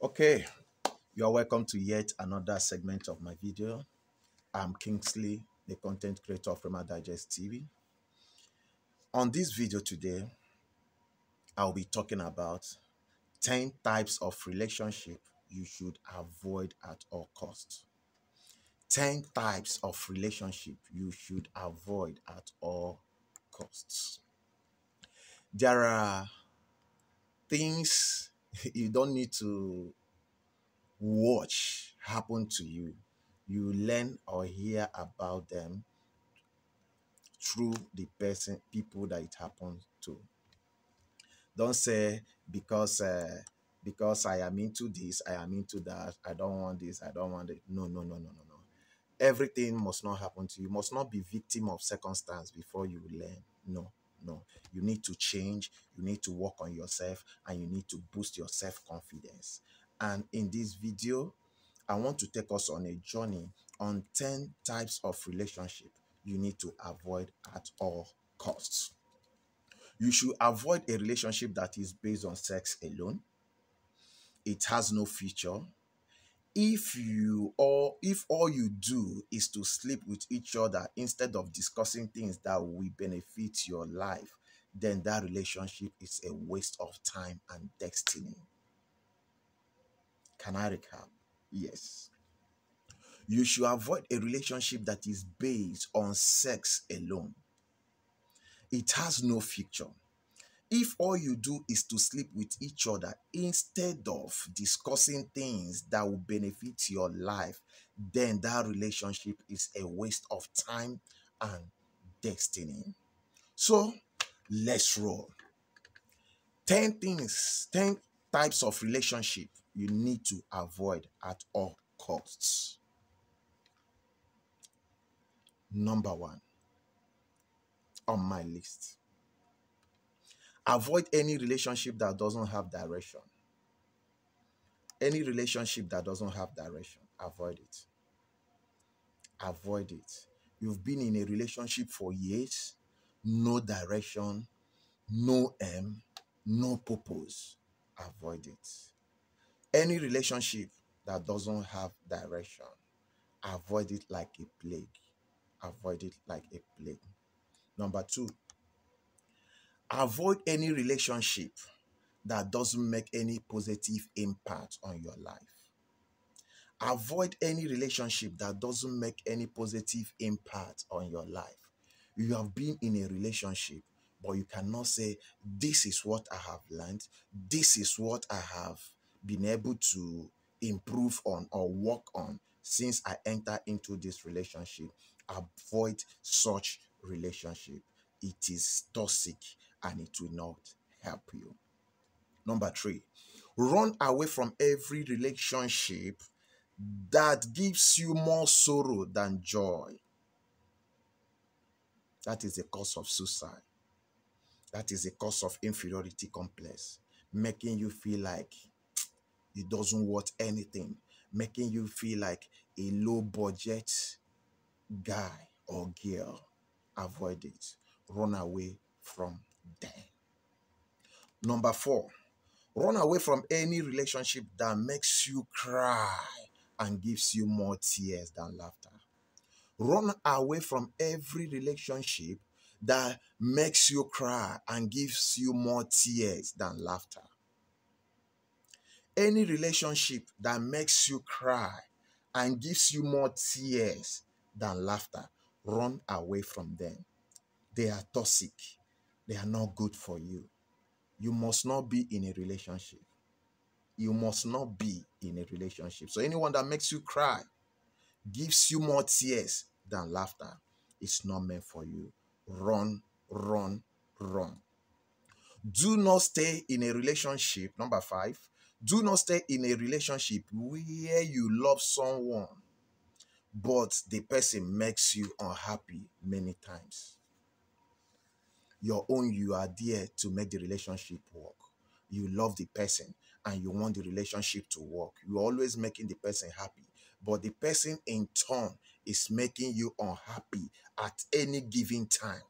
Okay, you are welcome to yet another segment of my video. I'm Kingsley, the content creator of Rhema Digest TV. On this video today, I'll be talking about 10 types of relationship you should avoid at all costs. 10 types of relationship you should avoid at all costs. There are things you don't need to watch happen to you. You learn or hear about them through the people that it happens to. Don't say because I am into this, I am into that, I don't want this, I don't want it. No. Everything must not happen to you. You must not be victim of circumstance before you learn. No. You need to change, you need to work on yourself, and you need to boost your self-confidence. And in this video, I want to take us on a journey on 10 types of relationship you need to avoid at all costs. You should avoid a relationship that is based on sex alone. It has no future. If all you do is to sleep with each other instead of discussing things that will benefit your life, then that relationship is a waste of time and destiny. Can I recap? Yes. You should avoid a relationship that is based on sex alone. It has no future. If all you do is to sleep with each other instead of discussing things that will benefit your life, then that relationship is a waste of time and destiny. So let's roll. 10 types of relationship you need to avoid at all costs. Number 1 on my list. Avoid any relationship that doesn't have direction. Any relationship that doesn't have direction, avoid it. Avoid it. You've been in a relationship for years, no direction, no aim, no purpose. Avoid it. Any relationship that doesn't have direction, avoid it like a plague. Avoid it like a plague. Number 2, avoid any relationship that doesn't make any positive impact on your life. Avoid any relationship that doesn't make any positive impact on your life. You have been in a relationship, but you cannot say, this is what I have learned, this is what I have been able to improve on or work on since I enter into this relationship. Avoid such relationship. It is toxic and it will not help you. Number 3, run away from every relationship that gives you more sorrow than joy. That is the cause of suicide. That is the cause of inferiority complex, making you feel like it doesn't worth anything, making you feel like a low budget guy or girl. Avoid it. Run away from them. Number 4, run away from any relationship that makes you cry and gives you more tears than laughter. Run away from every relationship that makes you cry and gives you more tears than laughter. Any relationship that makes you cry and gives you more tears than laughter, run away from them. They are toxic. They are not good for you. You must not be in a relationship. You must not be in a relationship. So anyone that makes you cry, gives you more tears than laughter, it's not meant for you. Run. Do not stay in a relationship. Number 5, do not stay in a relationship where you love someone, but the person makes you unhappy many times. You are there to make the relationship work. You love the person and you want the relationship to work. You're always making the person happy, but the person in turn is making you unhappy at any given time.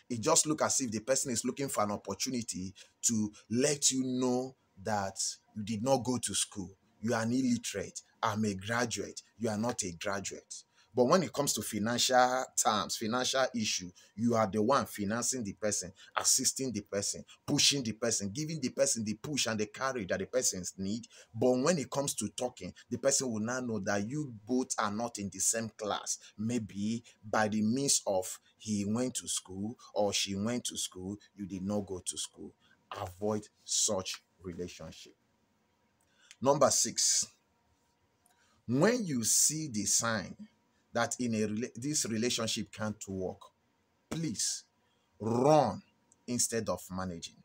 It just looks as if the person is looking for an opportunity to let you know that you did not go to school. You are an illiterate. I'm a graduate. You are not a graduate. But when it comes to financial terms, financial issue, you are the one financing the person, assisting the person, pushing the person, giving the person the push and the courage that the persons need. But when it comes to talking, the person will now know that you both are not in the same class. Maybe by the means of he went to school or she went to school, you did not go to school. Avoid such relationship. Number 6, when you see the sign that this relationship can't work, please run instead of managing.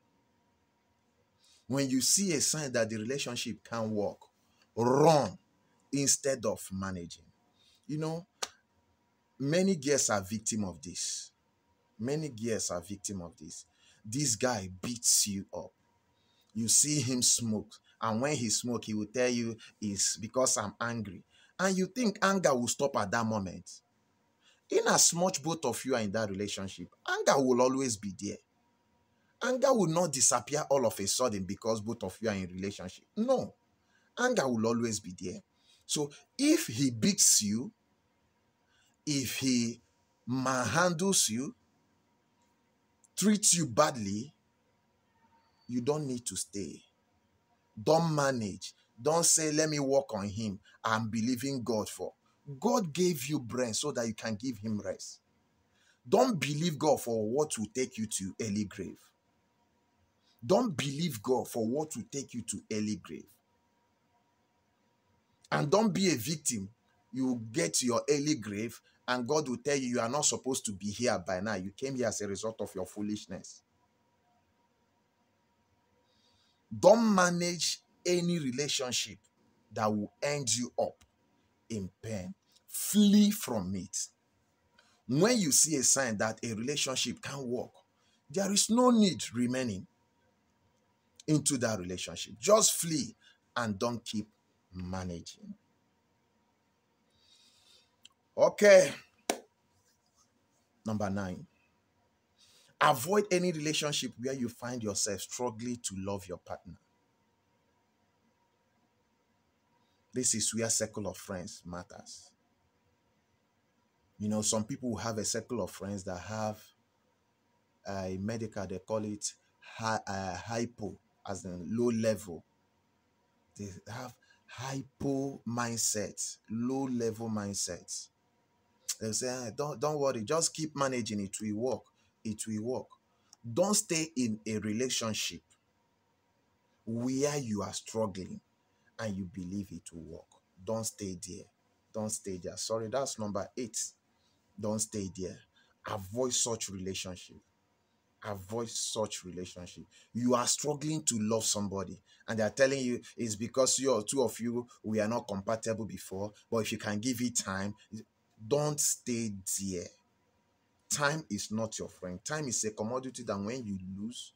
When you see a sign that the relationship can't work, run instead of managing. You know, many girls are victim of this. Many girls are victim of this. This guy beats you up. You see him smoke, and when he smoke, he will tell you it's because I'm angry. And you think anger will stop at that moment. In as much both of you are in that relationship, anger will always be there. Anger will not disappear all of a sudden because both of you are in relationship. No, anger will always be there. So if he beats you, if he manhandles you, treats you badly, you don't need to stay. Don't manage. Don't say, let me work on him. I'm believing God for. God gave you brain so that you can give him rest. Don't believe God for what will take you to early grave. Don't believe God for what will take you to early grave. And don't be a victim. You get to your early grave and God will tell you you are not supposed to be here by now. You came here as a result of your foolishness. Don't manage any relationship that will end you up in pain. Flee from it. When you see a sign that a relationship can't work, there is no need remaining into that relationship. Just flee and don't keep managing. Okay. Number 9. Avoid any relationship where you find yourself struggling to love your partner. This is where circle of friends matters. You know, some people have a circle of friends that have a medical, they call it hypo, as in low level. They have hypo mindsets, low level mindsets. They say, don't worry, just keep managing, it will work. It will work. Don't stay in a relationship where you are struggling and you believe it will work. Don't stay there. Don't stay there. Sorry, that's number 8. Don't stay there. Avoid such relationship. Avoid such relationship. You are struggling to love somebody and they're telling you it's because two of you we are not compatible before, but if you can give it time, don't stay there. Time is not your friend. Time is a commodity that when you lose,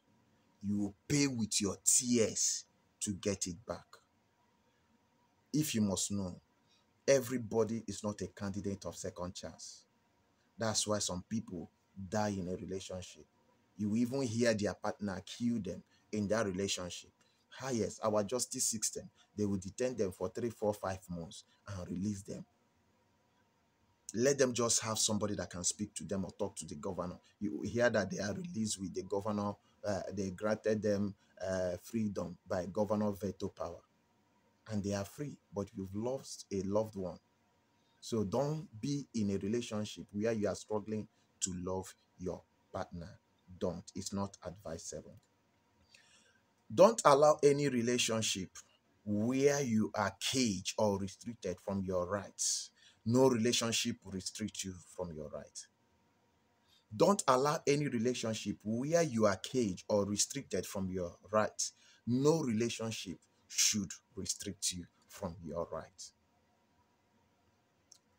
you will pay with your tears to get it back. If you must know, everybody is not a candidate of second chance. That's why some people die in a relationship. You even hear their partner kill them in that relationship. Yes, our justice system, they will detain them for 3, 4, 5 months and release them. Let them just have somebody that can speak to them or talk to the governor. You hear that they are released with the governor. They granted them freedom by governor veto power. And they are free, but you've lost a loved one. So don't be in a relationship where you are struggling to love your partner. Don't. It's not advisable. Don't allow any relationship where you are caged or restricted from your rights. No relationship will restrict you from your rights. Don't allow any relationship where you are caged or restricted from your rights. No relationship should restrict you from your rights.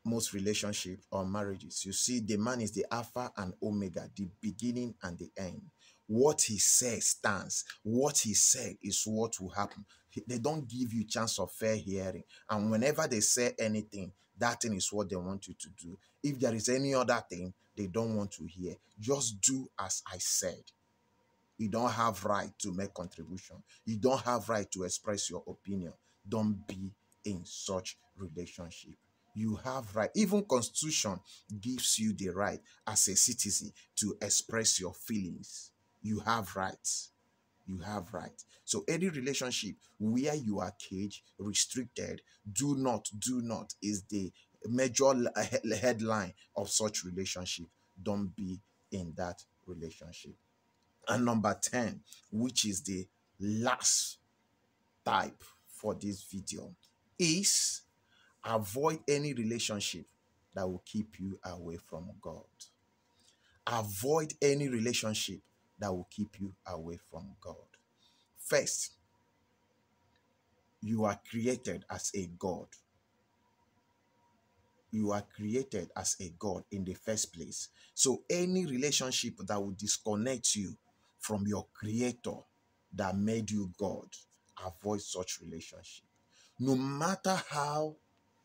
Most relationships or marriages, you see, the man is the Alpha and Omega, the beginning and the end. What he says stands. What he said is what will happen. They don't give you chance of fair hearing. And whenever they say anything, that thing is what they want you to do. If there is any other thing they don't want to hear, just do as I said. You don't have right to make contribution. You don't have right to express your opinion. Don't be in such relationship. You have right. Even Constitution gives you the right as a citizen to express your feelings. You have rights. You have right. So any relationship where you are caged, restricted, do not is the major headline of such relationship. Don't be in that relationship. And number 10, which is the last type for this video, is avoid any relationship that will keep you away from God. Avoid any relationship that will keep you away from God. First, you are created as a God. You are created as a God in the first place. So any relationship that will disconnect you from your creator that made you God, avoid such relationship. No matter how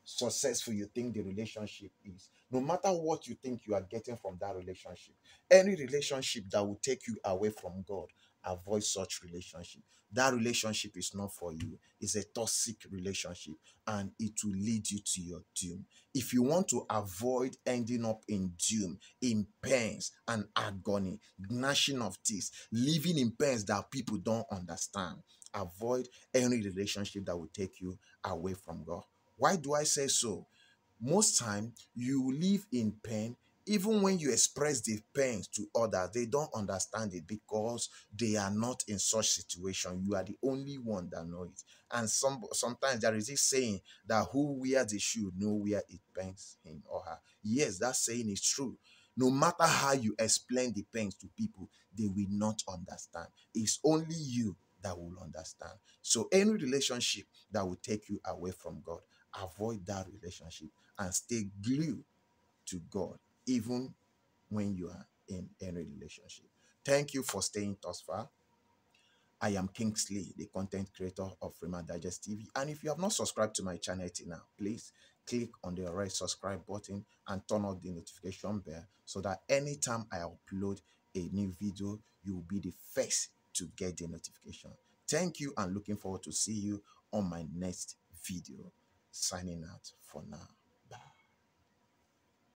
successful you think the relationship is, no matter what you think you are getting from that relationship, any relationship that will take you away from God, avoid such relationship. That relationship is not for you. It's a toxic relationship and it will lead you to your doom. If you want to avoid ending up in doom, in pains and agony, gnashing of teeth, living in pains that people don't understand, avoid any relationship that will take you away from God. Why do I say so? Most time you live in pain. Even when you express the pains to others, they don't understand it because they are not in such situation. You are the only one that know it. And sometimes there is this saying that who wears the shoe know where it pains him or her. Yes, that saying is true. No matter how you explain the pains to people, they will not understand. It's only you that will understand. So any relationship that will take you away from God, avoid that relationship and stay glued to God, even when you are in any relationship. Thank you for staying thus far. I am Kingsley, the content creator of Rhema Digest TV. And if you have not subscribed to my channel till now, please click on the red subscribe button and turn on the notification bell so that anytime I upload a new video, you will be the first to get the notification. Thank you and looking forward to see you on my next video. Signing out for now.